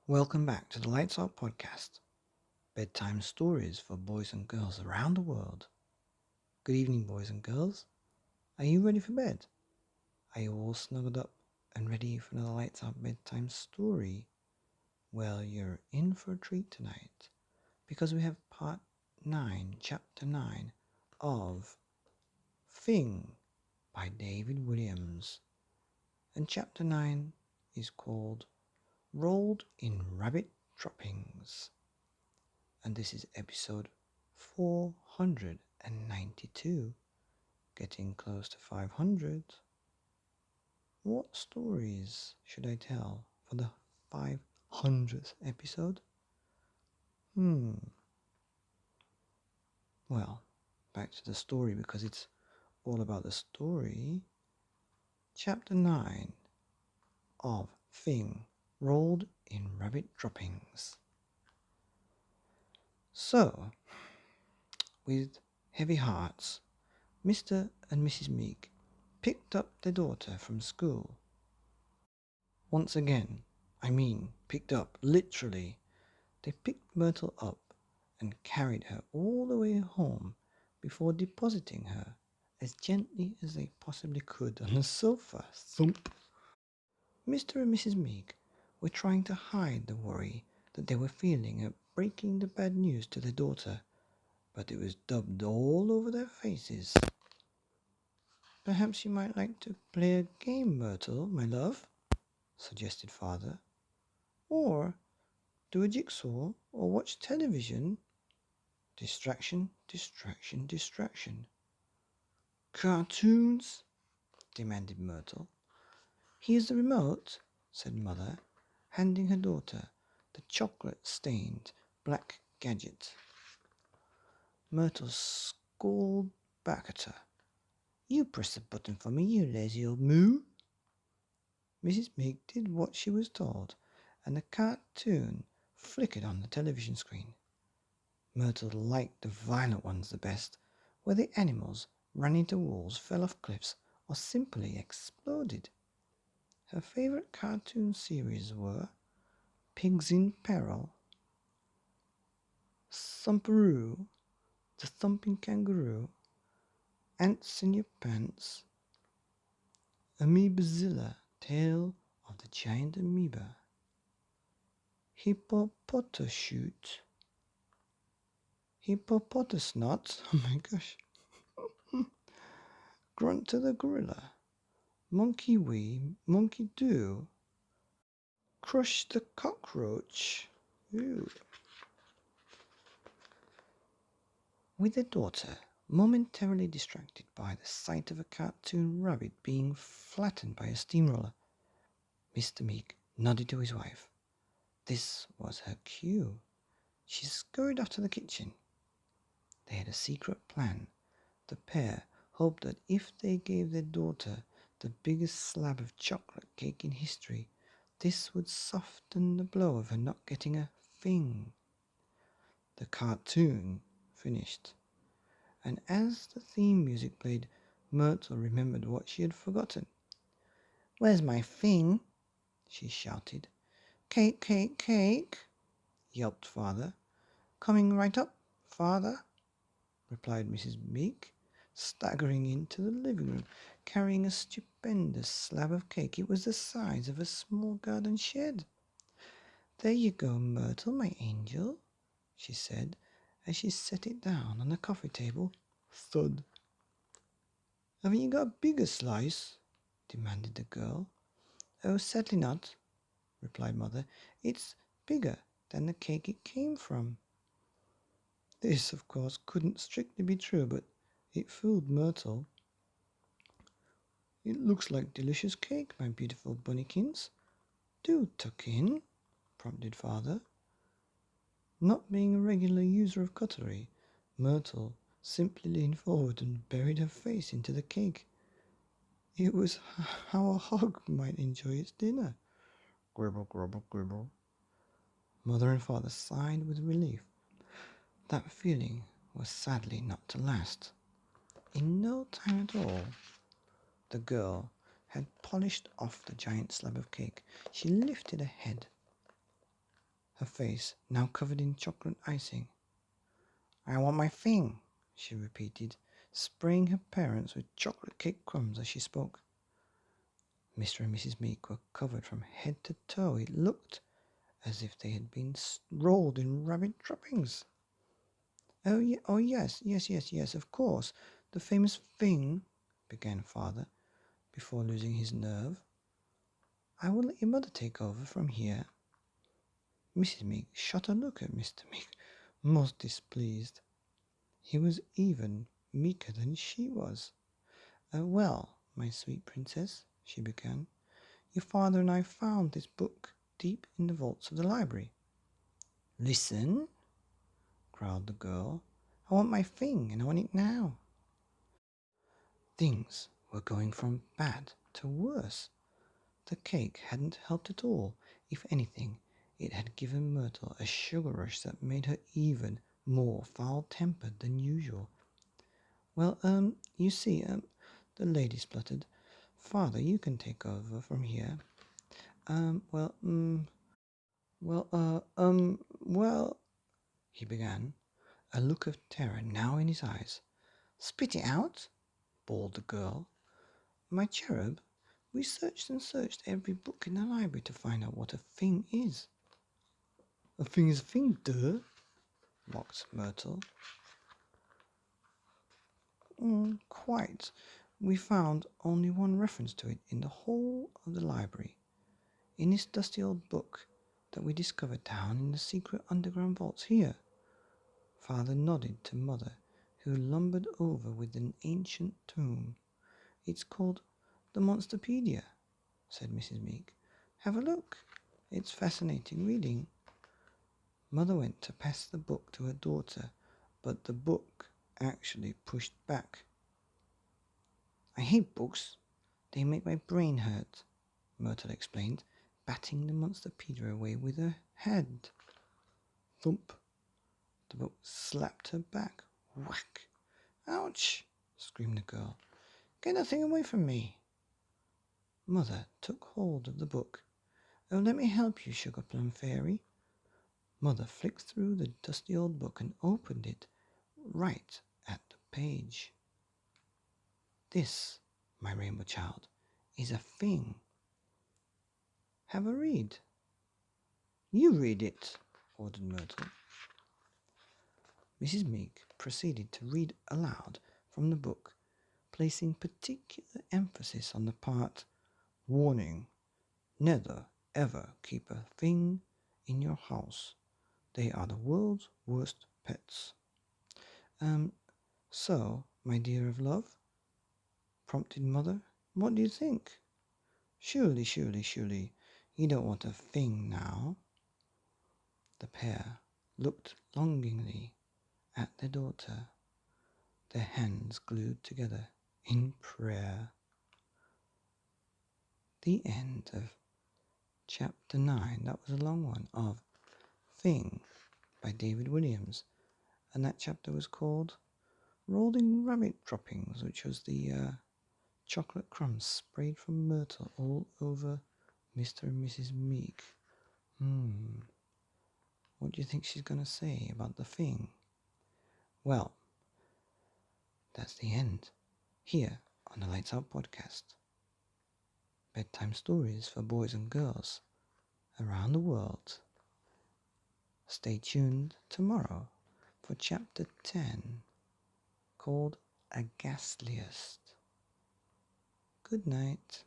Welcome back to the Lights Out podcast, bedtime stories for boys and girls around the world. Good evening, boys and girls. Are you ready for bed? Are you all snuggled up and ready for another Lights Out bedtime story? Well, you're in for a treat tonight because we have part 9, chapter 9 of Fing by David Williams. And chapter 9 is called Rolled in Rabbit Droppings. And this is episode 492, getting close to 500. What stories should I tell for the 500th episode? Well, back to the story because it's all about the story. Chapter 9 of Fing, Rolled in Rabbit Droppings. So, with heavy hearts, Mr. and Mrs. Meek picked up their daughter from school. Once again, picked up, literally. They picked Myrtle up and carried her all the way home before depositing her as gently as they possibly could on the sofa. Thump! Mr. and Mrs. Meek were trying to hide the worry that they were feeling at breaking the bad news to their daughter, but it was dubbed all over their faces. "Perhaps you might like to play a game, Myrtle, my love," suggested Father. "Or do a jigsaw, or watch television." Distraction, distraction, distraction. "Cartoons?" demanded Myrtle. "Here's the remote," said Mother, handing her daughter the chocolate-stained black gadget. Myrtle scolded back at her. "You press the button for me, you lazy old moo." Mrs. Meek did what she was told, and the cartoon flickered on the television screen. Myrtle liked the violent ones the best, where the animals ran into walls, fell off cliffs, or simply exploded. Her favourite cartoon series were Pigs in Peril, Thumperoo, The Thumping Kangaroo, Ants in Your Pants, Amoebazilla, Tale of the Giant Amoeba, Hippopotashoot, Hippopotasnot, oh my gosh, Grunter the Gorilla, Monkey Wee, Monkey Do, Crush the Cockroach. Ew. With their daughter momentarily distracted by the sight of a cartoon rabbit being flattened by a steamroller, Mr. Meek nodded to his wife. This was her cue. She scurried off to the kitchen. They had a secret plan. The pair hoped that if they gave their daughter the biggest slab of chocolate cake in history, this would soften the blow of her not getting a Fing. The cartoon finished, and as the theme music played, Myrtle remembered what she had forgotten. "Where's my Fing?" she shouted. "Cake, cake, cake," yelped Father. "Coming right up, Father," replied Mrs. Meek, staggering into the living room, carrying a stupendous slab of cake. It was the size of a small garden shed. "There you go, Myrtle, my angel," she said, as she set it down on the coffee table. Thud. "Haven't you got a bigger slice?" demanded the girl. "Oh, sadly not," replied Mother. "It's bigger than the cake it came from." This, of course, couldn't strictly be true, but it fooled Myrtle. "It looks like delicious cake, my beautiful bunnykins. Do tuck in," prompted Father. Not being a regular user of cutlery, Myrtle simply leaned forward and buried her face into the cake. It was how a hog might enjoy its dinner. Gribble, gribble, gribble. Mother and Father sighed with relief. That feeling was sadly not to last. In no time at all, the girl had polished off the giant slab of cake. She lifted her head. her face now covered in chocolate icing. "I want my Fing," she repeated, spraying her parents with chocolate cake crumbs as she spoke. Mr. and Mrs. Meek were covered from head to toe. It looked as if they had been rolled in rabbit droppings. Oh, yes, of course. The famous Fing," began father, before losing his nerve. "I will let your mother take over from here." Mrs. Meek shot a look at Mr. Meek, most displeased. He was even meeker than she was. "Well, my sweet princess," she began, "your father and I found this book deep in the vaults of the library." "Listen," growled the girl. "I want my Fing, and I want it now." Things were going from bad to worse. The cake hadn't helped at all. If anything, it had given Myrtle a sugar rush that made her even more foul-tempered than usual. "Well, you see, the lady spluttered, "Father, you can take over from here." Well, well, he began, a look of terror now in his eyes. "Spit it out," bawled the girl. "My cherub, we searched and searched every book in the library to find out what a Fing is." "A Fing is a Fing, duh," mocked Myrtle. Quite. We found only one reference to it in the whole of the library. In this dusty old book that we discovered down in the secret underground vaults here." Father nodded to Mother, who lumbered over with an ancient tome. "It's called the Monsterpedia," said Mrs. Meek. "Have a look. It's fascinating reading." Mother went to pass the book to her daughter, but the book actually pushed back. "I hate books. They make my brain hurt," Myrtle explained, batting the Monsterpedia away with her hand. Thump! The book slapped her back. Whack! "Ouch!" screamed the girl. "Get that thing away from me." Mother took hold of the book. "Oh, let me help you, Sugar Plum Fairy." Mother flicked through the dusty old book and opened it right at the page. "This, my rainbow child, is a Fing. Have a read." "You read it," ordered Myrtle. Mrs. Meek proceeded to read aloud from the book, placing particular emphasis on the part, "Warning, never ever keep a Fing in your house. They are the world's worst pets." So, my dear of love," prompted Mother, "what do you think? Surely, you don't want a Fing now." The pair looked longingly at their daughter, their hands glued together in prayer. The end of Chapter 9. That was a long one, of Fing by David Williams. And that chapter was called Rolling Rabbit Droppings, which was the chocolate crumbs sprayed from Myrtle all over Mr. and Mrs. Meek. What do you think she's going to say about the Fing? Well, that's the end. Here on the Lights Out podcast. Bedtime stories for boys and girls around the world. Stay tuned tomorrow for chapter 10, called A Ghastliest. Good night.